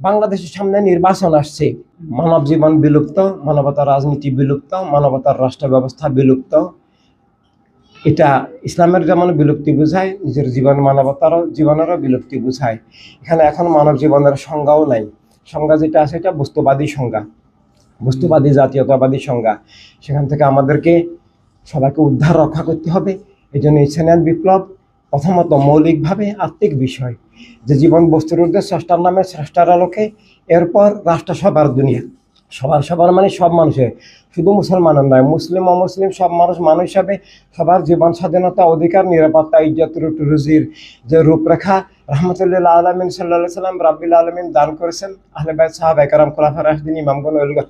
বাংলাদেশের সামনে নির্বাচন আসছে, মানব জীবন বিলুপ্ত, মানবতার রাজনীতি বিলুপ্ত, মানবতার রাষ্ট্র ব্যবস্থা বিলুপ্ত। এটা ইসলামের যেমন বিলুপ্তি বোঝায়, নিজের জীবন মানবতারও জীবনেরও বিলুপ্তি বোঝায়। এখানে এখন মানব জীবনের সংজ্ঞাও নাই। সংজ্ঞা যেটা আছে এটা বস্তুবাদী সংজ্ঞা, বস্তুবাদী জাতীয়তাবাদী সংজ্ঞা। সেখান থেকে আমাদেরকে সবাইকে উদ্ধার রক্ষা করতে হবে। এই জন্য ইসলামিক বিপ্লব প্রথমত মৌলিকভাবে আত্মিক বিষয়, যে জীবন বস্তুর ঊর্ধ্বে স্রষ্টার নামে স্রষ্টার আলোকে, এরপর রাষ্ট্র সবার দুনিয়া, সবার সবার মানে সব মানুষের, শুধু মুসলমানের নয়, মুসলিম অমুসলিম সব মানুষ মানুষ হিসাবে সবার জীবন স্বাধীনতা, অধিকার, নিরাপত্তা, ইজ্জত, রুজির যে রূপরেখা রহমতুল্লাহ আলমিন সাল্লাহ সাল্লাম রাব্বিল আলমিন দান করেছেন, আহলে বাইত সাহাবায়ে কেরাম খোলাফায়ে রাশিদিন ইমামগণ ওলিগণ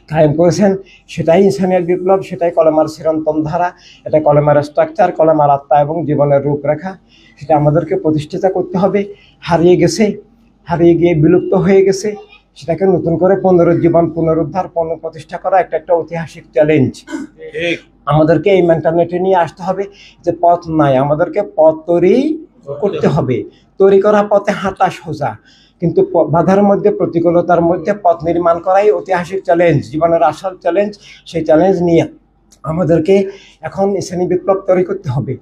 কায়েম করেছেন, সেটাই ইনসানিয়ত বিপ্লব, সেটাই কলেমার চিরন্তন ধারা, এটা কলেমার স্ট্রাকচার, কলেমার আত্মা এবং জীবনের রূপরেখা। সেটা আমাদেরকে প্রতিষ্ঠিত করতে হবে। হারিয়ে গেছে, হারিয়ে গিয়ে বিলুপ্ত হয়ে গেছে, সেটাকে নতুন করে পুনরুজ্জীবন, পুনরুদ্ধার, পুনঃপ্রতিষ্ঠা করা একটা ঐতিহাসিক চ্যালেঞ্জ। আমাদেরকে এই মেন্টালিটি নিয়ে আসতে হবে যে পথ নাই, আমাদেরকে পথ তৈরি করতে হবে। তৈরি করা পথে হাঁটা সোজা, কিন্তু বাধার মধ্যে, প্রতিকূলতার মধ্যে পথ নির্মাণ করাই ঐতিহাসিক চ্যালেঞ্জ, জীবনের আসল চ্যালেঞ্জ। সেই চ্যালেঞ্জ নিয়ে আমাদেরকে এখন ইসলামী বিপ্লব তৈরি করতে হবে।